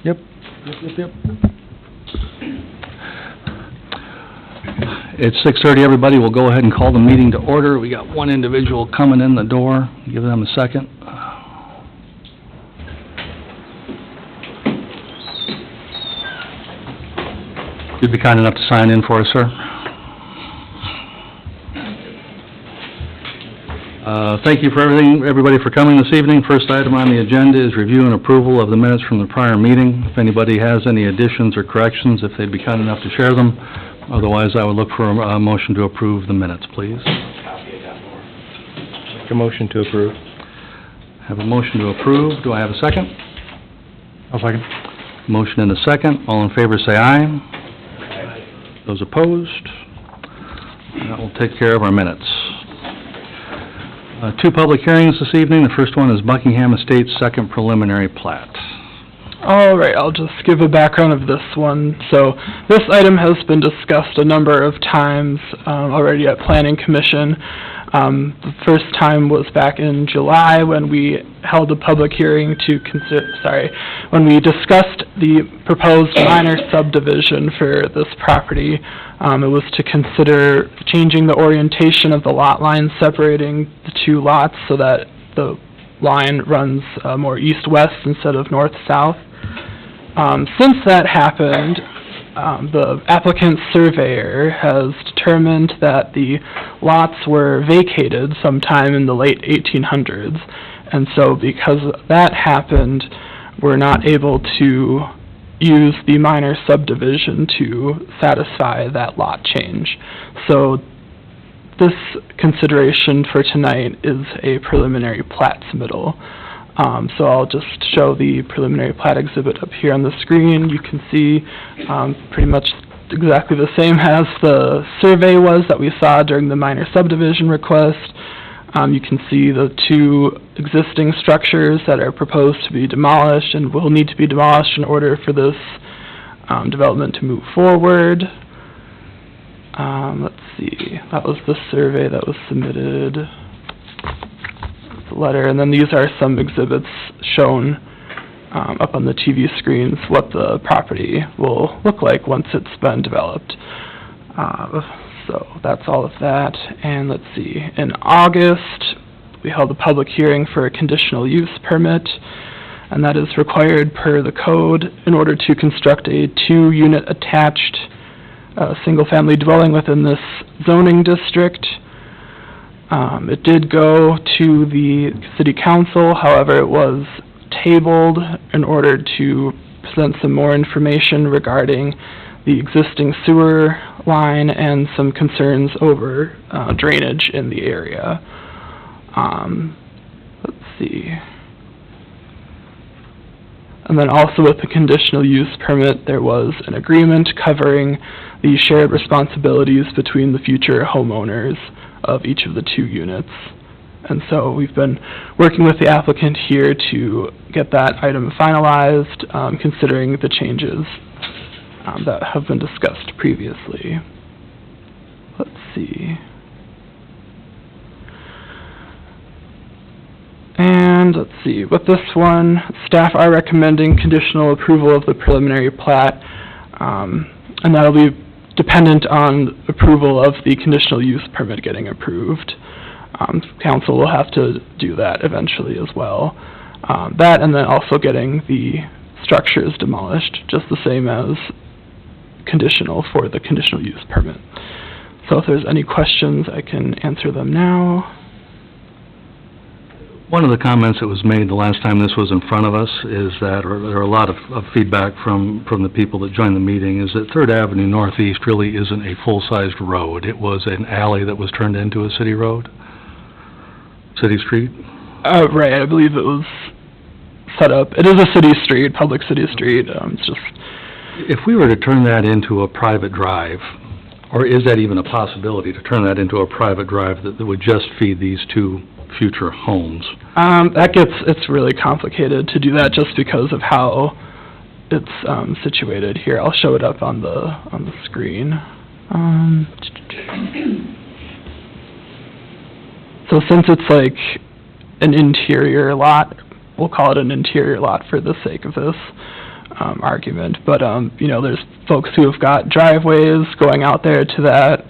Yep. It's 6:30, everybody. We'll go ahead and call the meeting to order. We got one individual coming in the door. Give them a second. You'd be kind enough to sign in for us, sir. Thank you for everybody for coming this evening. First item on the agenda is review and approval of the minutes from the prior meeting. If anybody has any additions or corrections, if they'd be kind enough to share them. Otherwise, I would look for a motion to approve the minutes, please. Make a motion to approve. Have a motion to approve. Do I have a second? I'll second. Motion and a second. All in favor say aye. Aye. Those opposed? That will take care of our minutes. Two public hearings this evening. The first one is Buckingham Estates' second preliminary plat. All right, I'll just give a background of this one. So this item has been discussed a number of times already at Planning Commission. The first time was back in July when we held a public hearing to when we discussed the proposed minor subdivision for this property. It was to consider changing the orientation of the lot line separating the two lots so that the line runs more east-west instead of north-south. Since that happened, the applicant's surveyor has determined that the lots were vacated sometime in the late 1800s, and so because that happened, we're not able to use the minor subdivision to satisfy that lot change. So this consideration for tonight is a preliminary plat submittal. So I'll just show the preliminary plat exhibit up here on the screen. You can see pretty much exactly the same as the survey was that we saw during the minor subdivision request. You can see the two existing structures that are proposed to be demolished and will need to be demolished in order for this development to move forward. Let's see, that was the survey that was submitted. The letter, and then these are some exhibits shown up on the TV screens what the property will look like once it's been developed. So that's all of that. And let's see, in August we held a public hearing for a conditional use permit, and that is required per the code in order to construct a 2-unit attached single-family dwelling within this zoning district. It did go to the city council, however it was tabled in order to present some more information regarding the existing sewer line and some concerns over drainage in the area. Let's see. And then also with the conditional use permit, there was an agreement covering the shared responsibilities between the future homeowners of each of the 2 units. And so we've been working with the applicant here to get that item finalized, considering the changes that have been discussed previously. Let's see. And let's see, with this one, staff are recommending conditional approval of the preliminary plat, and that'll be dependent on approval of the conditional use permit getting approved. Council will have to do that eventually as well. That and then also getting the structures demolished, just the same as conditional for the conditional use permit. So if there's any questions, I can answer them now. One of the comments that was made the last time this was in front of us is that, or there are a lot of feedback from the people that joined the meeting, is that 3rd Avenue Northeast really isn't a full-sized road. It was an alley that was turned into a city road, city street. Right, I believe it was set up. It is a city street, public city street. It's just. If we were to turn that into a private drive, or is that even a possibility to turn that into a private drive that would just feed these 2 future homes? It's really complicated to do that just because of how it's situated here. I'll show it up on the screen. So since it's like an interior lot, we'll call it an interior lot for the sake of this. argument. But, you know, there's folks who have got driveways going out there to that.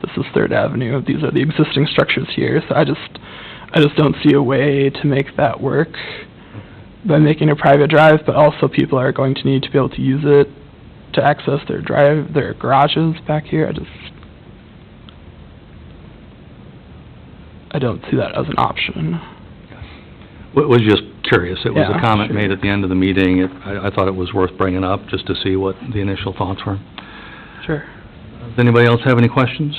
This is 3rd Avenue. These are the existing structures here. So I just don't see a way to make that work by making a private drive, but also people are going to need to be able to use it to access their garages back here. I don't see that as an option. Was just curious. It was Yeah, a comment sure. made at the end of the meeting. I thought it was worth bringing up just to see what the initial thoughts were. Sure. Does anybody else have any questions?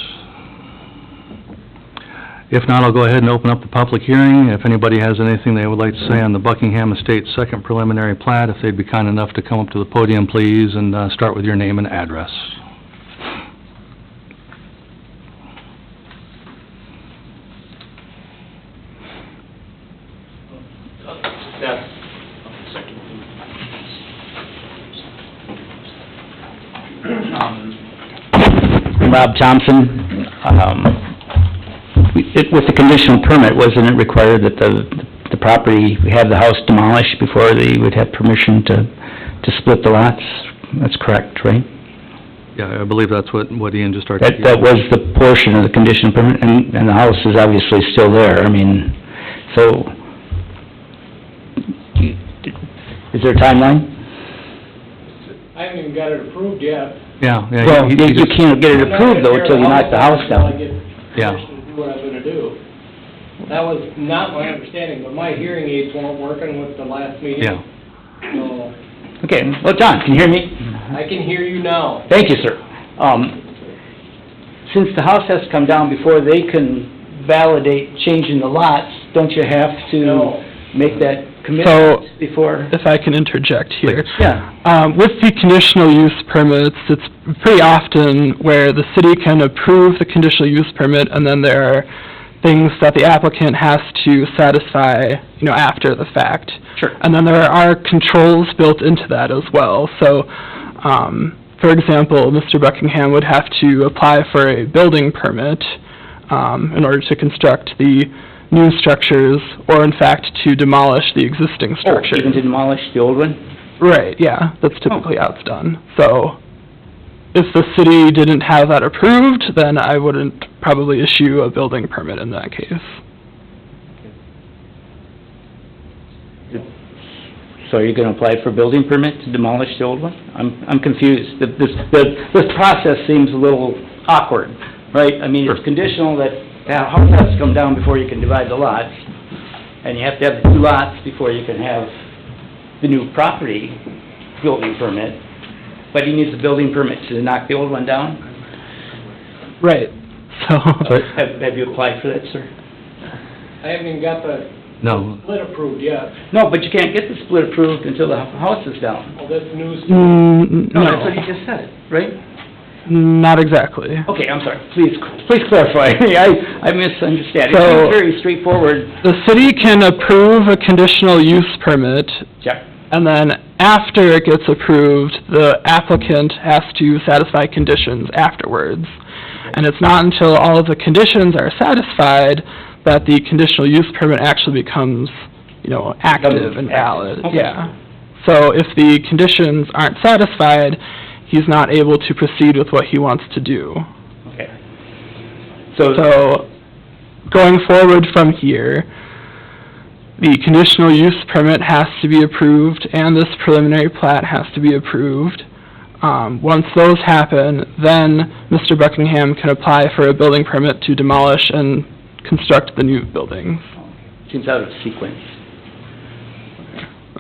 If not, I'll go ahead and open up the public hearing. If anybody has anything they would like to say on the Buckingham Estates second preliminary plat, if they'd be kind enough to come up to the podium, please, and start with your name and address. Rob Thompson. With the conditional permit, wasn't it required that the property, have the house demolished before they would have permission to split the lots? That's correct, right? Yeah, I believe that's what Ian just articulated. That was the portion of the conditional permit, and the house is obviously still there. I mean, so, is there a timeline? I haven't even got it approved yet. Yeah. Well, you can't get it approved though until you knock the house down. Until I get permission to do what I'm gonna do. That was not my understanding, but my hearing aids weren't working with the last meeting. Yeah. So, Okay, well, John, can you hear me? I can hear you now. Thank you, sir. Since the house has to come down before they can validate changing the lots, don't you have to No. make that So, commitment before? if I can interject here. Yeah, With the conditional use permits, it's pretty often where the city can approve the conditional use permit, and then there are things that the applicant has to satisfy, you know, after the fact. sure. And then there are controls built into that as well. So, for example, Mr. Buckingham would have to apply for a building permit in order to construct the new structures, or in fact, to demolish the existing Oh, structures. even to demolish the old one? Right, yeah, that's typically how it's done. So, if the city didn't have that approved, then I wouldn't probably issue a building permit in that case. So are you gonna apply for a building permit to demolish the old one? I'm confused. This process seems a little awkward, right? I mean, it's conditional that the house has to come down before you can divide the lots, and you have to have the 2 lots before you can have the new property building permit, but he needs a building permit to knock the old one down? Right, so... Have you applied for that, sir? I haven't even got the No. split approved yet. No, but you can't get the split approved until the house is down. Well, that's news. No, that's what he just said, right? Not exactly. Okay, I'm sorry. Please clarify. I misunderstand. It So- seems very straightforward. The city can approve a conditional use permit, Check. and then after it gets approved, the applicant has to satisfy conditions afterwards. And it's not until all of the conditions are satisfied that the conditional use permit actually becomes, you know, active and valid. Okay. Yeah. So if the conditions aren't satisfied, he's not able to proceed with what he wants to do. Okay. So, So, going forward from here, the conditional use permit has to be approved, and this preliminary plat has to be approved. Once those happen, then Mr. Buckingham can apply for a building permit to demolish and construct the new buildings. seems out of sequence.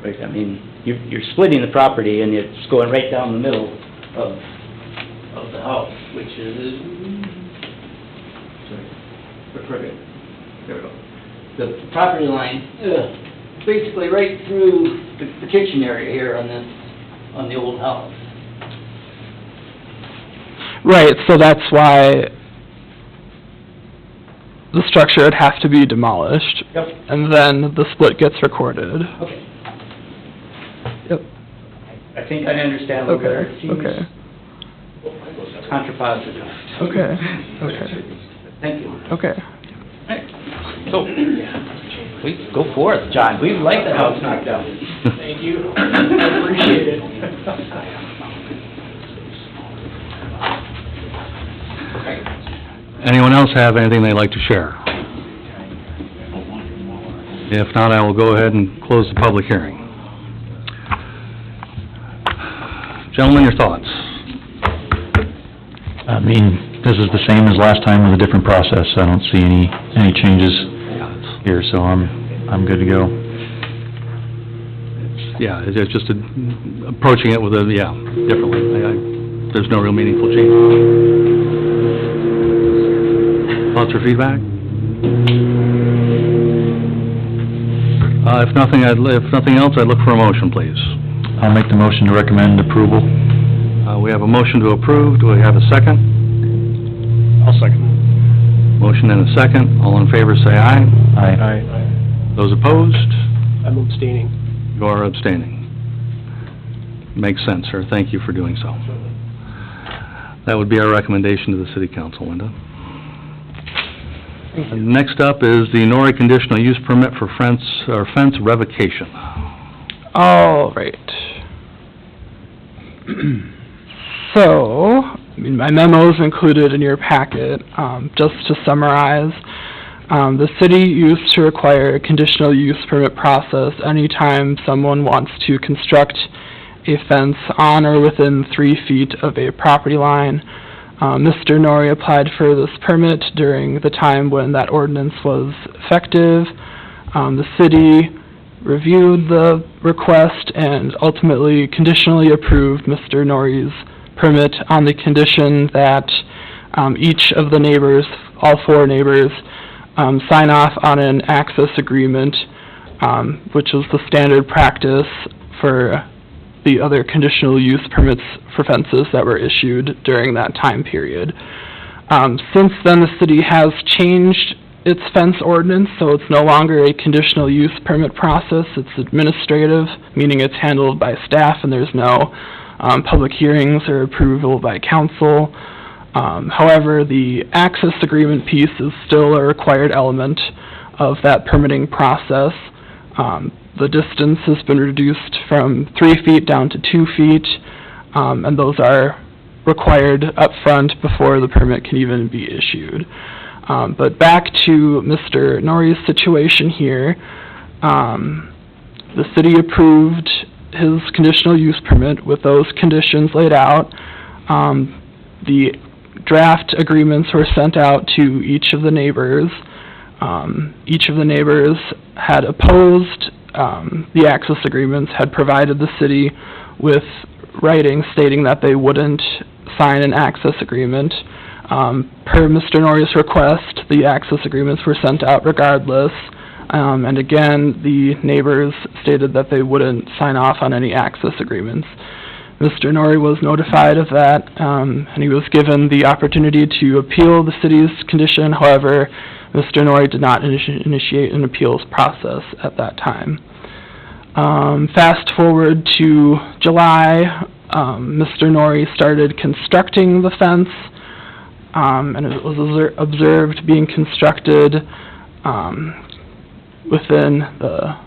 Right, I mean, you're splitting the property and it's going right down the middle of the house, which is, sorry, there we go. The property line, basically right through the kitchen area here on the old house. Right, so that's why the structure would have to be demolished, Yep. and then the split gets recorded. Okay. Yep. I think I understand a little better. Okay, It seems okay, contrapositive. okay, okay, Thank you. okay. Right. So, Please, go forth, John, we would like the house knocked down. Thank you. I appreciate it. Anyone else have anything they'd like to share? If not, I will go ahead and close the public hearing. Gentlemen, your thoughts? I mean, this is the same as last time with a different process. I don't see any changes here, so I'm good to go. Yeah, it's just approaching it with differently. There's no real meaningful change. Thoughts or feedback? If nothing else, I'd look for a motion, please. I'll make the motion to recommend approval. We have a motion to approve. Do we have a second? I'll second. Motion and a second. All in favor, say aye. Aye. Those opposed? I'm abstaining. You are abstaining. Makes sense, sir. Thank you for doing so. That would be our recommendation to the city council, Linda. Next up is the Nori conditional use permit for fence revocation. All right. So, I mean, my memo is included in your packet. Just to summarize, the city used to require a conditional use permit process anytime someone wants to construct a fence on or within 3 feet of a property line. Mr. Nori applied for this permit during the time when that ordinance was effective. The city reviewed the request and ultimately conditionally approved Mr. Nori's permit on the condition that each of the neighbors, all 4 neighbors, sign off on an access agreement, which is the standard practice for the other conditional use permits for fences that were issued during that time period. Since then, the city has changed its fence ordinance, so it's no longer a conditional use permit process. It's administrative, meaning it's handled by staff and there's no public hearings or approval by council. However, the access agreement piece is still a required element of that permitting process. The distance has been reduced from 3 feet down to 2 feet, and those are required up front before the permit can even be issued. But back to Mr. Nori's situation here, the city approved his conditional use permit with those conditions laid out. The draft agreements were sent out to each of the neighbors. Each of the neighbors had opposed the access agreements, had provided the city with writing stating that they wouldn't sign an access agreement. Per Mr. Nori's request, the access agreements were sent out regardless, and again, the neighbors stated that they wouldn't sign off on any access agreements. Mr. Nori was notified of that, and he was given the opportunity to appeal the city's condition. However, Mr. Nori did not initiate an appeals process at that time. Fast forward to July, Mr. Nori started constructing the fence, and it was observed being constructed within the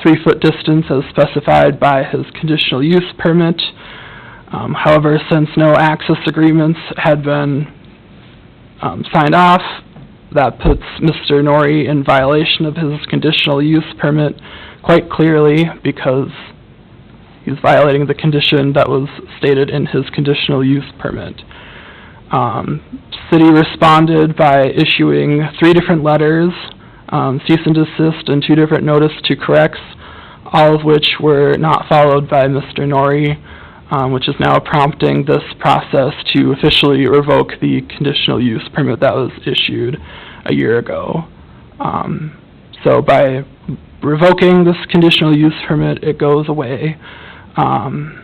3-foot distance as specified by his conditional use permit. However, since no access agreements had been signed off, that puts Mr. Nori in violation of his conditional use permit quite clearly, because he's violating the condition that was stated in his conditional use permit. City responded by issuing 3 different letters, cease and desist, and 2 different notice to corrects, all of which were not followed by Mr. Nori, which is now prompting this process to officially revoke the conditional use permit that was issued a year ago. So by revoking this conditional use permit, it goes away, and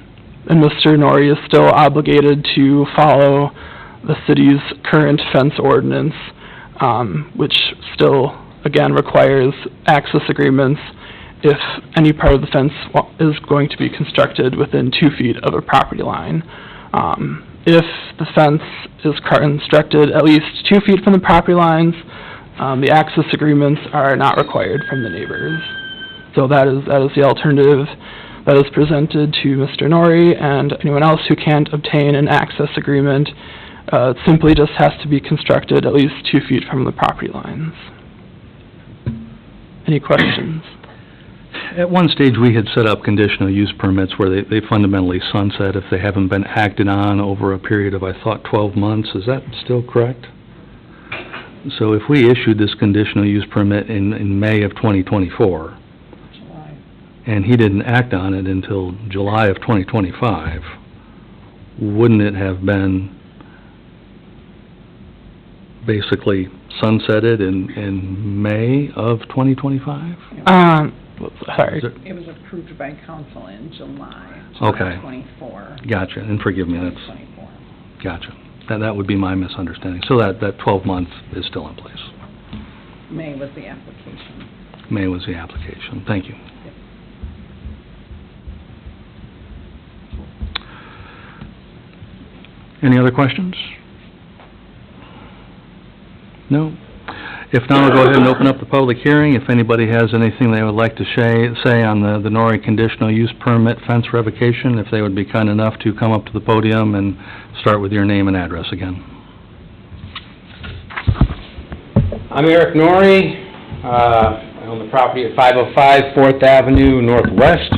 Mr. Nori is still obligated to follow the city's current fence ordinance, which still, again, requires access agreements if any part of the fence is going to be constructed within 2 feet of a property line. If the fence is constructed at least 2 feet from the property lines, The access agreements are not required from the neighbors. So that is the alternative that is presented to Mr. Nori, and anyone else who can't obtain an access agreement, it simply just has to be constructed at least 2 feet from the property lines. Any questions? At one stage, we had set up conditional use permits where they fundamentally sunset if they haven't been acted on over a period of, I thought, 12 months. Is that still correct? So if we issued this conditional use permit in May of 2024, and he didn't act on it until July of 2025, wouldn't it have been basically sunsetted in May of 2025? Sorry. It was approved by council in July Okay. 24. Gotcha, and forgive me, that's, 24. gotcha. That would be my misunderstanding. So that 12 months is still in place. May was the application. May was the application. Thank you. Any other questions? No? If not, I'll go ahead and open up the public hearing. If anybody has anything they would like to say on the Nori conditional use permit fence revocation, if they would be kind enough to come up to the podium and start with your name and address again. I'm Eric Nori. I own the property at 505 4th Avenue Northwest.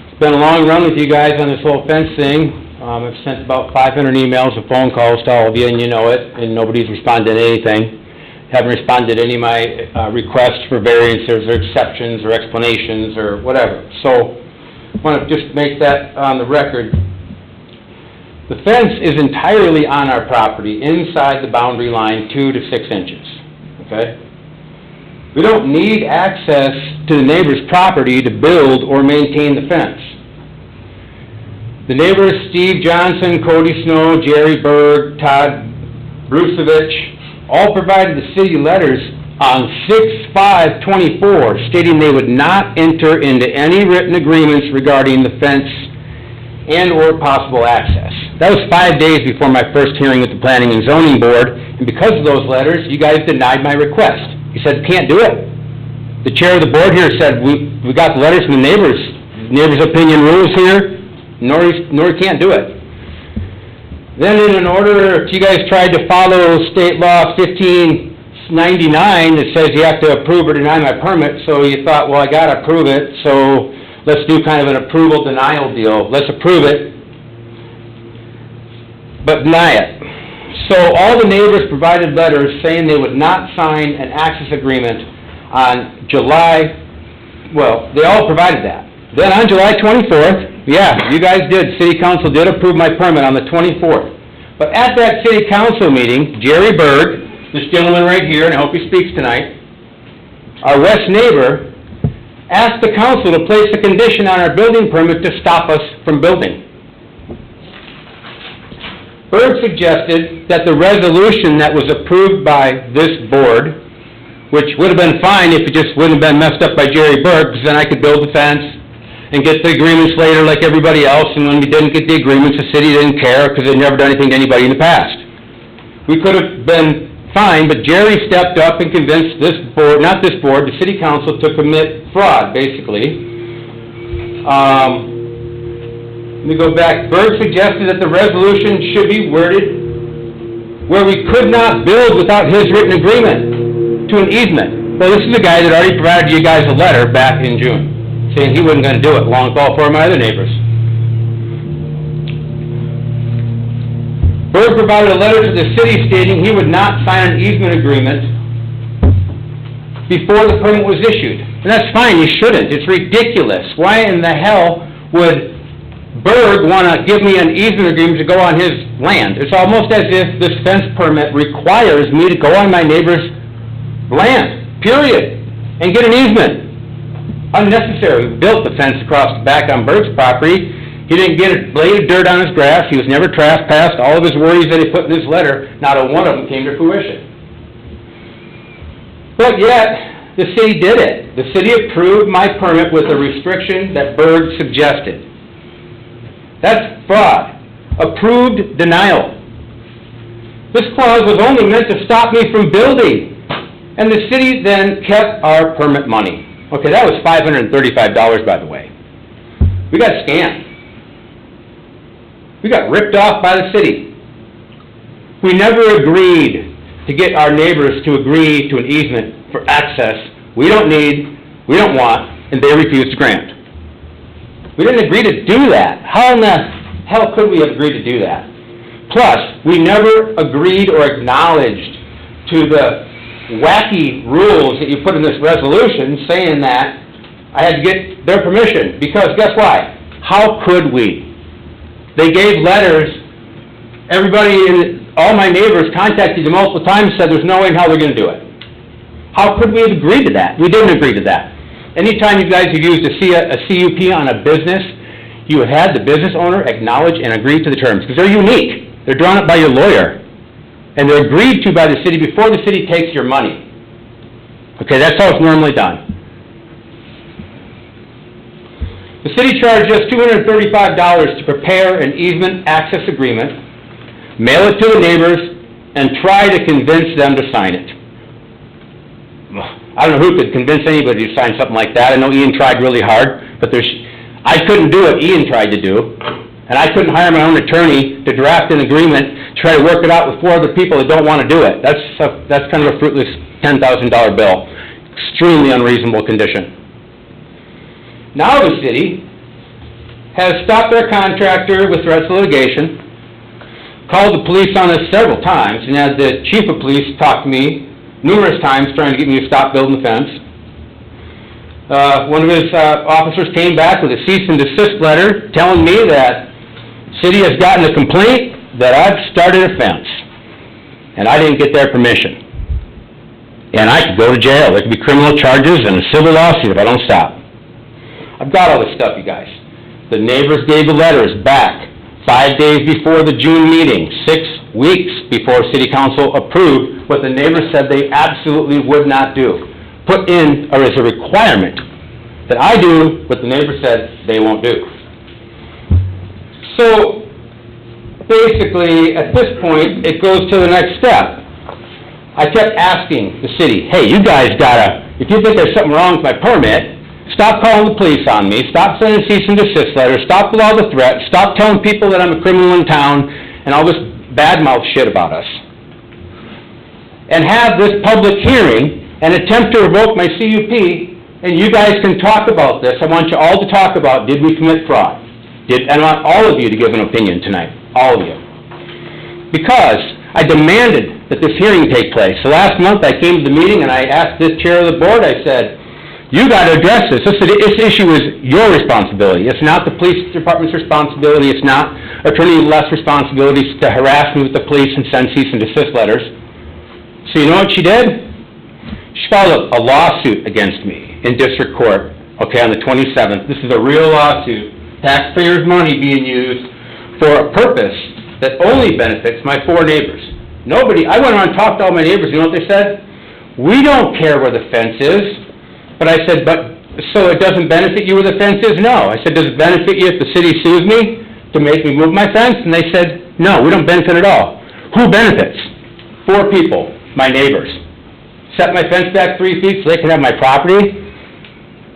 It's been a long run with you guys on this whole fence thing. I've sent about 500 emails and phone calls to all of you, and you know it, and nobody's responded to anything. Haven't responded to any of my requests for variances or exceptions or explanations or whatever. So, I want to just make that on the record. The fence is entirely on our property, inside the boundary line, 2 to 6 inches, okay? We don't need access to the neighbor's property to build or maintain the fence. The neighbors, Steve Johnson, Cody Snow, Jerry Berg, Todd Brusevich, all provided the city letters on 6/5/24 stating they would not enter into any written agreements regarding the fence and/or possible access. That was 5 days before my first hearing with the Planning and Zoning Board, and because of those letters, you guys denied my request. You said, can't do it. The chair of the board here said, we got the letters from the neighbors' opinion rules here, Nori can't do it. Then in an order, you guys tried to follow state law 1599 that says you have to approve or deny my permit, so you thought, well, I gotta approve it, so let's do kind of an approval denial deal. Let's approve it, but deny it. So all the neighbors provided letters saying they would not sign an access agreement on July, well, they all provided that. Then on July 24th, yeah, you guys did, city council did approve my permit on the 24th. But at that city council meeting, Jerry Berg, this gentleman right here, and I hope he speaks tonight, our west neighbor, asked the council to place a condition on our building permit to stop us from building. Berg suggested that the resolution that was approved by this board, which would have been fine if it just wouldn't have been messed up by Jerry Berg, because then I could build the fence and get the agreements later like everybody else, and when we didn't get the agreements, the city didn't care because they'd never done anything to anybody in the past. We could have been fine, but Jerry stepped up and convinced this board, not this board, the city council, to commit fraud, basically. Let me go back. Berg suggested that the resolution should be worded where we could not build without his written agreement to an easement. Well, this is the guy that already provided you guys a letter back in June, saying he wasn't going to do it, along with all 4 of my other neighbors. Berg provided a letter to the city stating he would not sign an easement agreement before the permit was issued. And that's fine, you shouldn't. It's ridiculous. Why in the hell would Berg want to give me an easement agreement to go on his land? It's almost as if this fence permit requires me to go on my neighbor's land, period, and get an easement. Unnecessary. We built the fence across the back on Berg's property. He didn't get a blade of dirt on his grass. He was never trespassed. All of his worries that he put in his letter, not a one of them came to fruition. But yet, the city did it. The city approved my permit with a restriction that Berg suggested. That's fraud. Approved denial. This clause was only meant to stop me from building. And the city then kept our permit money. Okay, that was $535, by the way. We got scammed. We got ripped off by the city. We never agreed to get our neighbors to agree to an easement for access we don't need, we don't want, and they refused to grant. We didn't agree to do that. How in the hell could we have agreed to do that? Plus, we never agreed or acknowledged to the wacky rules that you put in this resolution saying that I had to get their permission, because guess what? How could we? They gave letters, all my neighbors contacted you multiple times, said there's no way in hell they're gonna do it. How could we have agreed to that? We didn't agree to that. Anytime you guys have used a CUP on a business, you have had the business owner acknowledge and agree to the terms, because they're unique. They're drawn up by your lawyer, and they're agreed to by the city before the city takes your money. Okay, that's how it's normally done. The city charged us $235 to prepare an easement access agreement, mail it to the neighbors, and try to convince them to sign it. I don't know who could convince anybody to sign something like that. I know Ian tried really hard, but I couldn't do what Ian tried to do, and I couldn't hire my own attorney to draft an agreement, try to work it out with 4 other people that don't want to do it. That's kind of a fruitless $10,000 bill. Extremely unreasonable condition. Now the city has stopped their contractor with threats of litigation, called the police on us several times, and had the chief of police talk to me numerous times trying to get me to stop building the fence. One of his officers came back with a cease and desist letter telling me that city has gotten a complaint that I've started a fence, and I didn't get their permission. And I could go to jail. There could be criminal charges and a civil lawsuit if I don't stop. I've got all this stuff, you guys. The neighbors gave the letters back 5 days before the June meeting, 6 weeks before city council approved what the neighbors said they absolutely would not do. Put in, or as a requirement, that I do what the neighbors said they won't do. So, basically, at this point, it goes to the next step. I kept asking the city, hey, you guys if you think there's something wrong with my permit, stop calling the police on me, stop sending cease and desist letters, stop with all the threats, stop telling people that I'm a criminal in town, and all this badmouth shit about us. And have this public hearing and attempt to revoke my CUP, and you guys can talk about this. I want you all to talk about, did we commit fraud? I want all of you to give an opinion tonight, all of you. Because I demanded that this hearing take place. So last month I came to the meeting and I asked this chair of the board, I said, you got to address this. This issue is your responsibility. It's not the police department's responsibility. It's not Attorney Left's responsibility to harass me with the police and send cease and desist letters. So you know what she did? She filed a lawsuit against me in district court, okay, on the 27th. This is a real lawsuit. Taxpayers' money being used for a purpose that only benefits my 4 neighbors. I went around and talked to all my neighbors. You know what they said? We don't care where the fence is. But I said, so it doesn't benefit you where the fence is? No. I said, does it benefit you if the city sues me to make me move my fence? And they said, no, we don't benefit at all. Who benefits? 4 people, my neighbors. Set my fence back 3 feet so they can have my property. I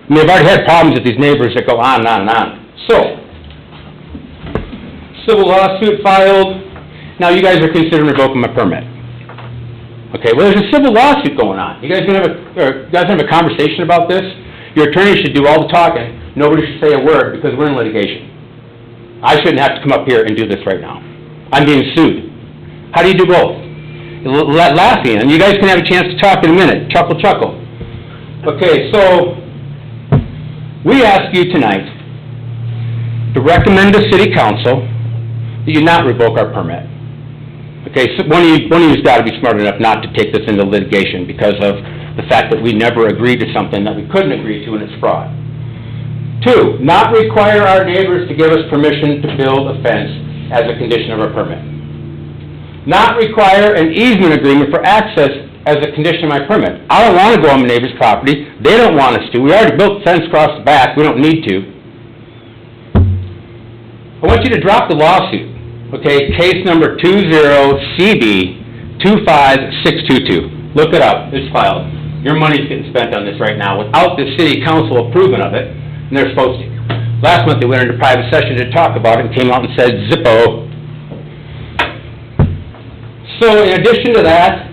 mean, I've already had problems with these neighbors that go on and on and on. So, civil lawsuit filed. Now you guys are considering revoking my permit. Okay, well, there's a civil lawsuit going on. You guys have a conversation about this? Your attorney should do all the talking. Nobody should say a word because we're in litigation. I shouldn't have to come up here and do this right now. I'm being sued. How do you do both? Laughing, and you guys can have a chance to talk in a minute. Chuckle, chuckle. Okay, so we ask you tonight to recommend to City Council that you not revoke our permit. Okay, so one of you's got to be smart enough not to take this into litigation because of the fact that we never agreed to something that we couldn't agree to and it's fraud. 2, not require our neighbors to give us permission to build a fence as a condition of our permit. Not require an easement agreement for access as a condition of my permit. I don't want to go on my neighbor's property. They don't want us to. We already built the fence across the back. We don't need to. I want you to drop the lawsuit. Okay, case number 20CB25622. look it up, it's filed. Your money's getting spent on this right now without the city council approving of it, and they're supposed to. Last month, they went into private session to talk about it and came out and said, Zippo. So in addition to that,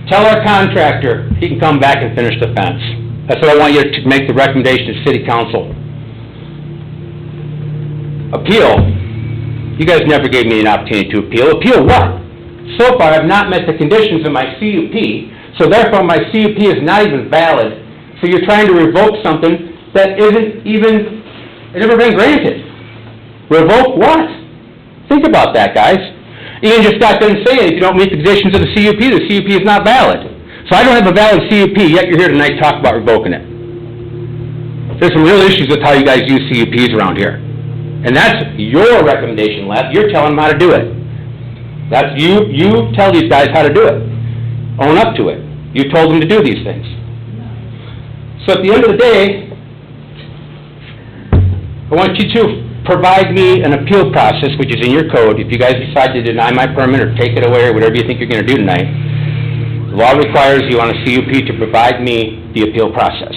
tell our contractor he can come back and finish the fence. That's what I want you to make the recommendation to city council. Appeal. You guys never gave me an opportunity to appeal. Appeal what? So far, I've not met the conditions of my CUP, so therefore my CUP is not even valid. So you're trying to revoke something that isn't even, it's never been granted. Revoke what? Think about that, guys. Ian just got done saying if you don't meet the conditions of the CUP is not valid. So I don't have a valid CUP, yet you're here tonight to talk about revoking it. There's some real issues with how you guys use CUPs around here. And that's your recommendation, Les. You're telling them how to do it. That's you tell these guys how to do it. Own up to it. You told them to do these things. So at the end of the day, I want you to provide me an appeal process, which is in your code. If you guys decide to deny my permit or take it away or whatever you think you're going to do tonight, the law requires you on a CUP to provide me the appeal process.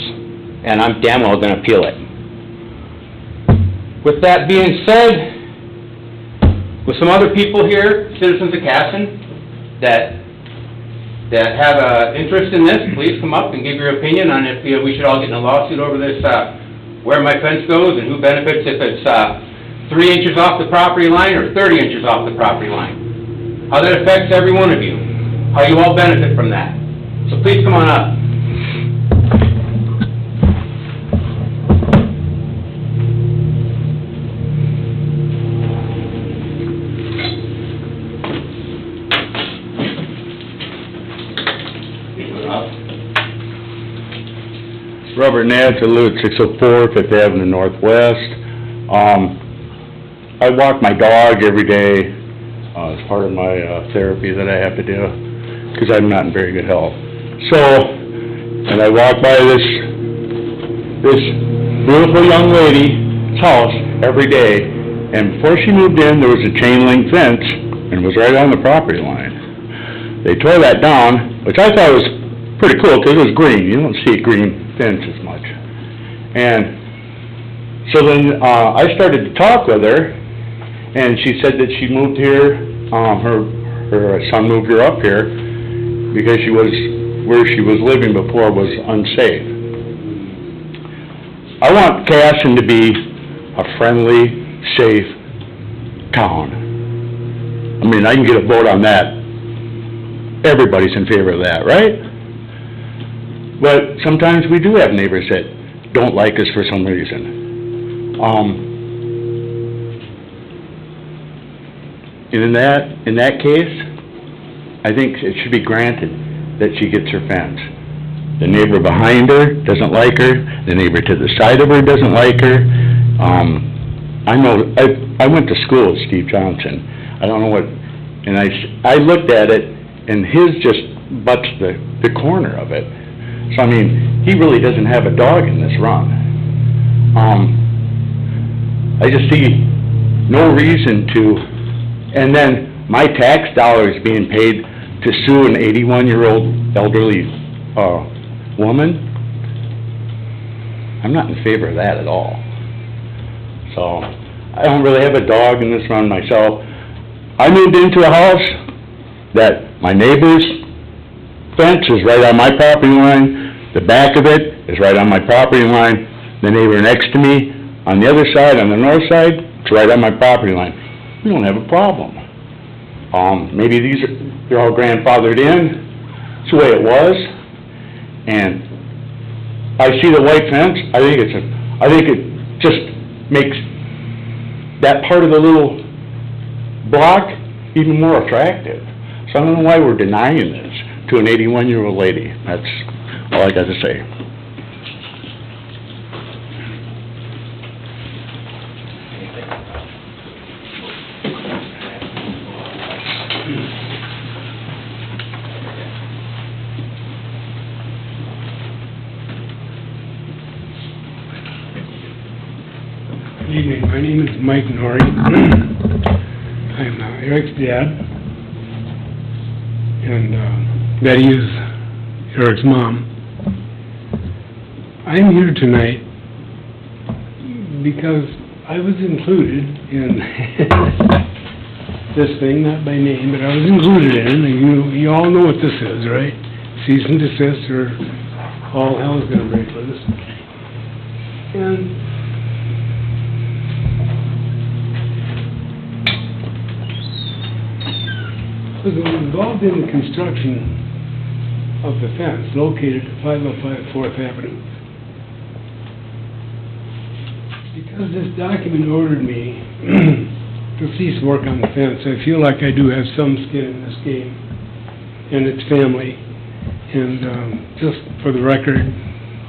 And I'm damn well going to appeal it. With that being said, with some other people here, citizens of Casson, that have an interest in this, please come up and give your opinion on if we should all get in a lawsuit over this, where my fence goes and who benefits if it's 3 inches off the property line or 30 inches off the property line. How that affects every one of you. How you all benefit from that. So please come on up. Robert Nance, I live at 604 Fifth Avenue Northwest. I walk my dog every day as part of my therapy that I have to do, because I'm not in very good health. So, and I walk by this beautiful young lady's house every day, and before she moved in, there was a chain link fence, and it was right on the property line. They tore that down, which I thought was pretty cool, because it was green. You don't see green fence as much. And so then I started to talk with her, and she said that she moved here, her son moved her up here because where she was living before was unsafe. I want Casson to be a friendly, safe town. I mean, I can get a vote on that. Everybody's in favor of that, right? But sometimes we do have neighbors that don't like us for some reason. In that case, I think it should be granted that she gets her fence. The neighbor behind her doesn't like her, the neighbor to the side of her doesn't like her. I went to school with Steve Johnson. I don't know what, and I looked at it, and his just butts the corner of it. So, I mean, he really doesn't have a dog in this run. I just see no reason to, and then my tax dollars being paid to sue an 81-year-old elderly woman, I'm not in favor of that at all. So, I don't really have a dog in this run myself. I moved into a house that my neighbor's fence is right on my property line, the back of it is right on my property line, the neighbor next to me, on the other side, on the north side, it's right on my property line. We don't have a problem. Maybe they're all grandfathered in, it's the way it was, and I see the white fence, I think it just makes that part of the little block even more attractive. So I don't know why we're denying this to an 81-year-old lady. That's all I got to say. Good evening, my name is Mike Nori. I'm Eric's dad. and Betty is Eric's mom. I'm here tonight because I was included in this thing, not by name, but I was included in it, and you all know what this is, right? Cease and desist, or all hell's gonna break loose. And was involved in the construction of the fence located at 505 4th Avenue. Because this document ordered me to cease work on the fence, I feel like I do have some skin in this game, and its family. And just for the record,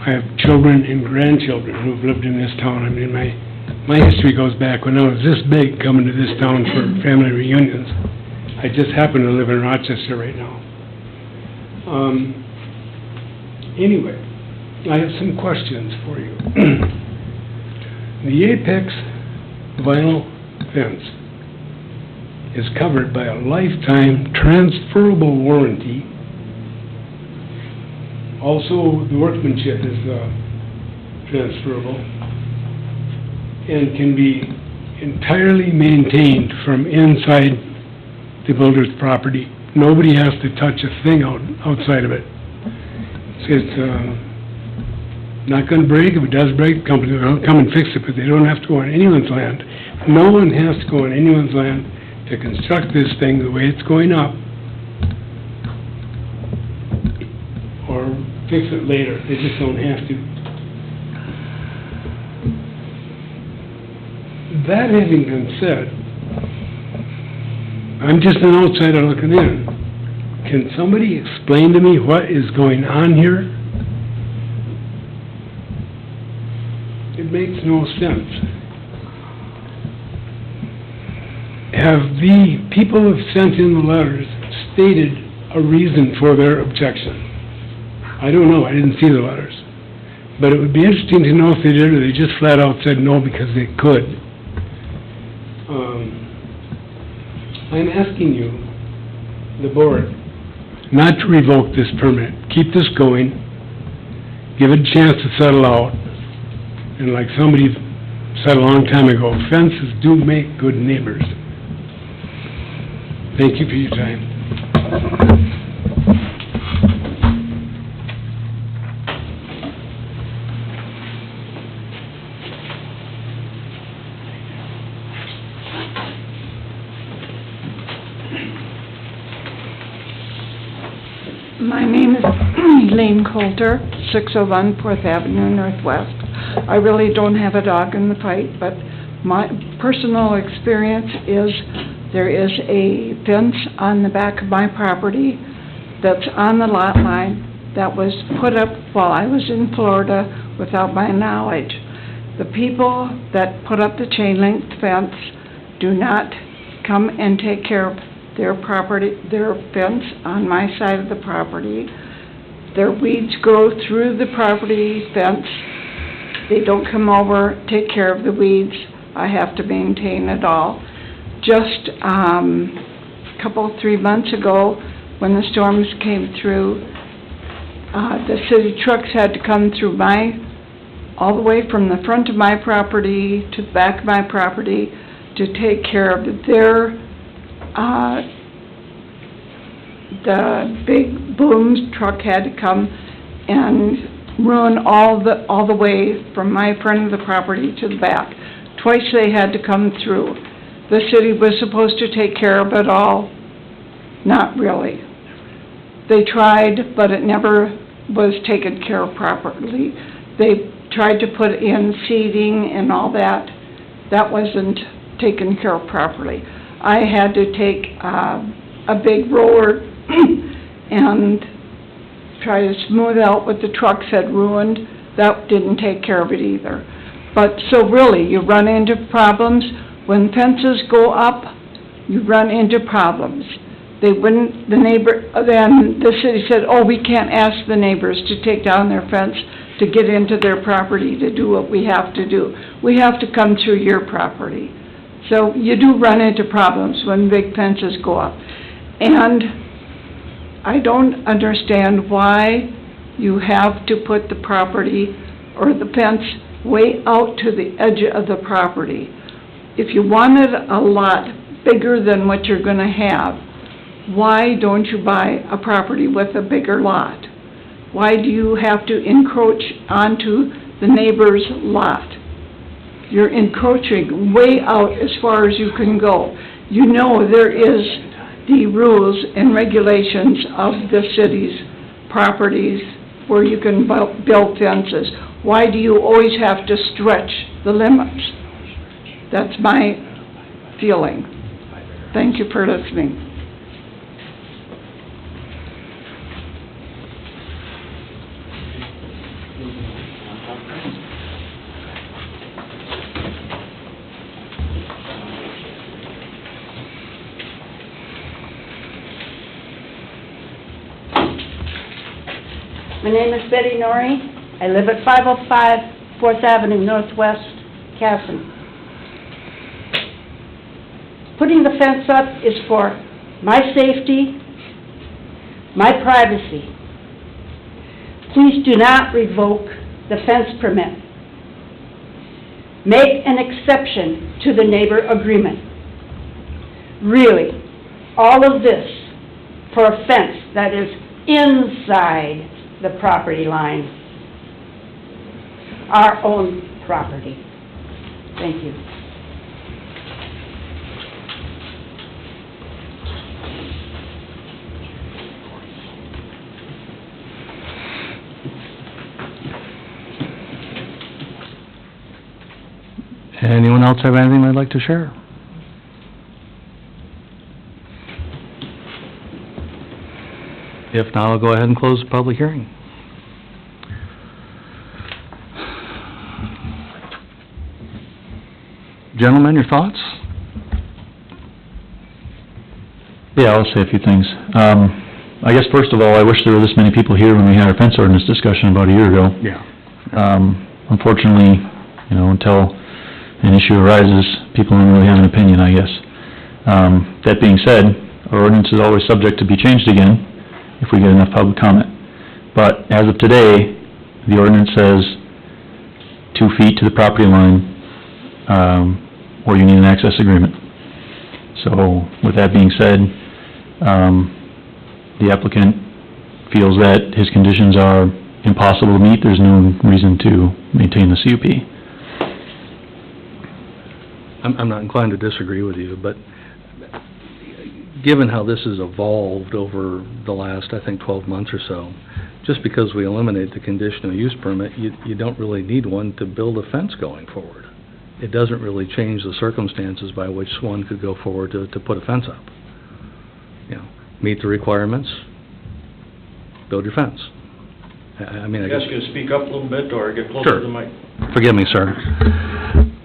I have children and grandchildren who've lived in this town. I mean, my history goes back when I was this big, coming to this town for family reunions. I just happen to live in Rochester right now. Anyway, I have some questions for you. The Apex vinyl fence is covered by a lifetime transferable warranty. Also, the workmanship is transferable and can be entirely maintained from inside the builder's property. Nobody has to touch a thing outside of it. It's not gonna break. If it does break, the company will come and fix it, but they don't have to go on anyone's land. No one has to go on anyone's land to construct this thing the way it's going up, or fix it later. They just don't have to. That having been said, I'm just an outsider looking in. Can somebody explain to me what is going on here? It makes no sense. Have the people who have sent in the letters stated a reason for their objection? I don't know, I didn't see the letters. But it would be interesting to know if they did, or they just flat out said no because they could. I'm asking you, the board, not to revoke this permit. Keep this going, give it a chance to settle out. And like somebody said a long time ago, fences do make good neighbors. Thank you for your time. My name is Elaine Coulter, 601 4th Avenue Northwest. I really don't have a dog in the fight, but my personal experience is there is a fence on the back of my property that's on the lot line that was put up while I was in Florida without my knowledge. The people that put up the chain link fence do not come and take care of their property, their fence on my side of the property. Their weeds grow through the property fence. They don't come over, take care of the weeds. I have to maintain it all. Just three months ago, when the storms came through, the city trucks had to come through all the way from the front of my property to the back of my property to take care of their the big booms truck had to come and ruin all the way from my front of the property to the back. Twice they had to come through. The city was supposed to take care of it all. Not really. They tried, but it never was taken care of properly. They tried to put in seeding and all that. That wasn't taken care of properly. I had to take a big roller and try to smooth out what the trucks had ruined. That didn't take care of it either. But so really, you run into problems. When fences go up, you run into problems. They wouldn't, then the city said, oh, we can't ask the neighbors to take down their fence to get into their property to do what we have to do. We have to come through your property. So you do run into problems when big fences go up. And I don't understand why you have to put the property or the fence way out to the edge of the property. If you wanted a lot bigger than what you're gonna have, why don't you buy a property with a bigger lot? Why do you have to encroach onto the neighbor's lot? You're encroaching way out as far as you can go. You know there is the rules and regulations of the city's properties where you can build fences. Why do you always have to stretch the limits? That's my feeling. Thank you for listening. My name is Betty Nori. I live at 505 4th Avenue Northwest, Casson. Putting the fence up is for my safety, my privacy. Please do not revoke the fence permit. Make an exception to the neighbor agreement. Really, all of this for a fence that is inside the property line, our own property. Thank you. Anyone else have anything they'd like to share? If not, I'll go ahead and close the public hearing. Gentlemen, your thoughts? Yeah, I'll say a few things. I guess first of all, I wish there were this many people here when we had our fence ordinance discussion about a year ago. Yeah. Unfortunately, until an issue arises, people don't really have an opinion, I guess. That being said, our ordinance is always subject to be changed again if we get enough public comment. But as of today, the ordinance says 2 feet to the property line, or you need an access agreement. So, with that being said, the applicant feels that his conditions are impossible to meet. There's no reason to maintain the CUP. I'm not inclined to disagree with you, but given how this has evolved over the last, I think, 12 months or so, just because we eliminate the conditional use permit, you don't really need one to build a fence going forward. It doesn't really change the circumstances by which one could go forward to put a fence up. Meet the requirements, build your fence. I mean, I guess... You guys can speak up a little bit or get closer to the mic. Forgive me, sir.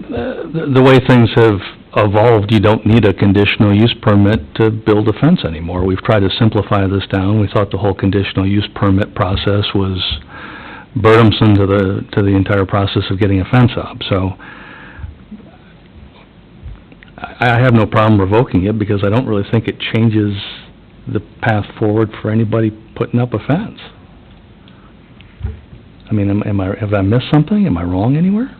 The way things have evolved, you don't need a conditional use permit to build a fence anymore. We've tried to simplify this down. We thought the whole conditional use permit process was burdensome to the entire process of getting a fence up. So I have no problem revoking it because I don't really think it changes the path forward for anybody putting up a fence. I mean, have I missed something? Am I wrong anywhere?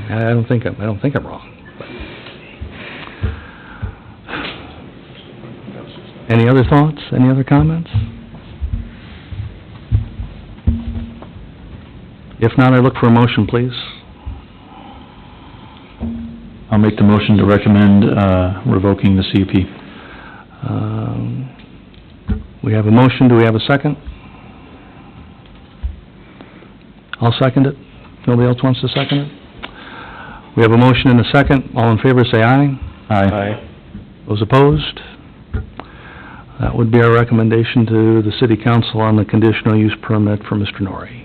I don't think so. Okay. I don't think I'm wrong. But. Any other thoughts? Any other comments? If not, I look for a motion, please. I'll make the motion to recommend revoking the CUP. We have a motion. Do we have a second? I'll second it. Nobody else wants to second it? We have a motion and a second. All in favor, say aye. Aye. Those opposed? That would be our recommendation to the City Council on the conditional use permit for Mr. Nori.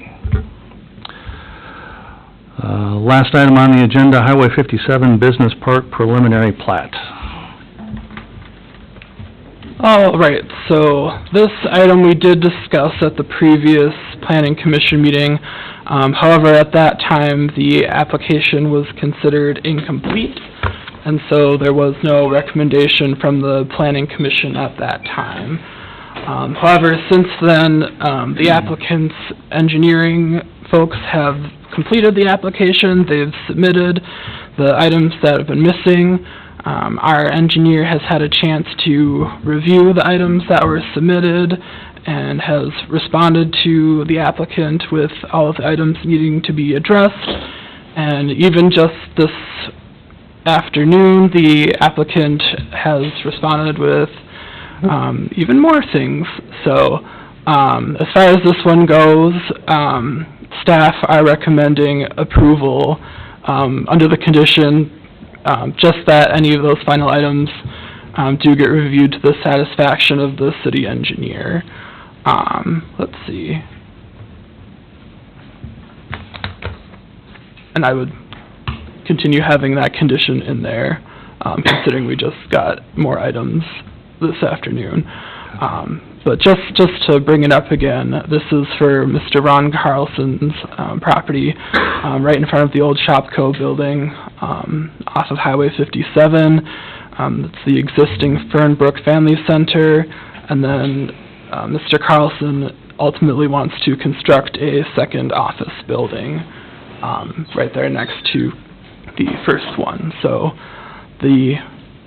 Last item on the agenda, Highway 57 Business Park Preliminary Plat. All right, so this item we did discuss at the previous Planning Commission meeting. However, at that time, the application was considered incomplete. and so there was no recommendation from the Planning Commission at that time. However, since then, the applicant's engineering folks have completed the application, they've submitted the items that have been missing. Our engineer has had a chance to review the items that were submitted and has responded to the applicant with all of the items needing to be addressed. And even just this afternoon, the applicant has responded with even more things. So, as far as this one goes, staff are recommending approval under the condition just that any of those final items do get reviewed to the satisfaction of the city engineer. Let's see. And I would continue having that condition in there, considering we just got more items this afternoon. But just to bring it up again, this is for Mr. Ron Carlson's property, right in front of the old Shopco building, off of Highway 57. It's the existing Fernbrook Family Center, and then Mr. Carlson ultimately wants to construct a second office building right there next to the first one. So the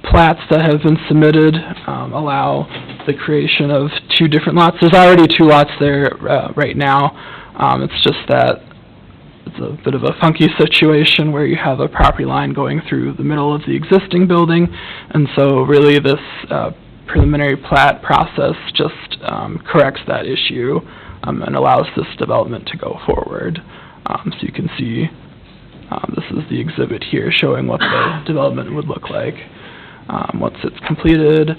plats that have been submitted allow the creation of two different lots. There's already two lots there right now. It's just that it's a bit of a funky situation where you have a property line going through the middle of the existing building, and so really this preliminary plat process just corrects that issue and allows this development to go forward. So you can see this is the exhibit here showing what the development would look like once it's completed.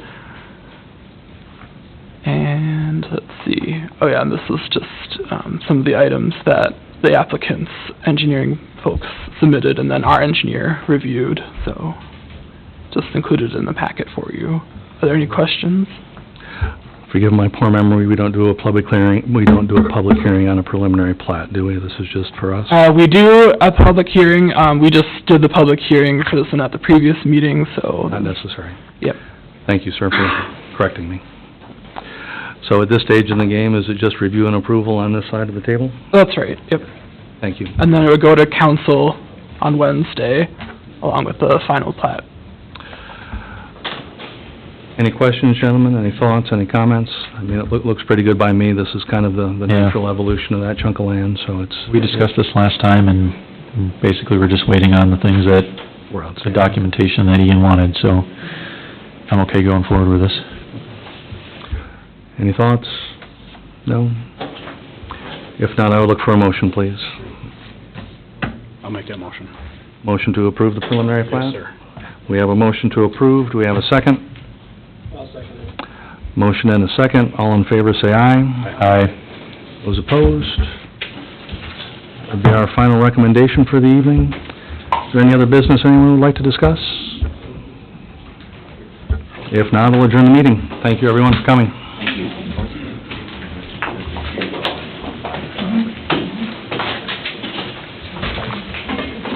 And let's see, oh yeah, and this is just some of the items that the applicant's engineering folks submitted and then our engineer reviewed, so just included in the packet for you. Are there any questions? Forgive my poor memory, we don't do a public hearing on a preliminary plat, do we? This is just for us? We do a public hearing, we just did the public hearing for this one at the previous meeting, so... Not necessary. Yep. Thank you, sir, for correcting me. So at this stage in the game, is it just review and approval on this side of the table? That's right, yep. Thank you. And then it would go to council on Wednesday, along with the final plat. Any questions, gentlemen? Any thoughts, any comments? I mean, it looks pretty good by me. This is kind of the natural evolution of that chunk of land, so it's... We discussed this last time, and basically we're just waiting on the things that, the documentation that Ian wanted, so I'm okay going forward with this. Any thoughts? No? If not, I would look for a motion, please. I'll make that motion. Motion to approve the preliminary plat? Yes, sir. We have a motion to approve. Do we have a second? I'll second it. Motion and a second. All in favor, say aye. Aye. Those opposed? That'd be our final recommendation for the evening. Is there any other business anyone would like to discuss? If not, I'll adjourn the meeting. Thank you, everyone, for coming.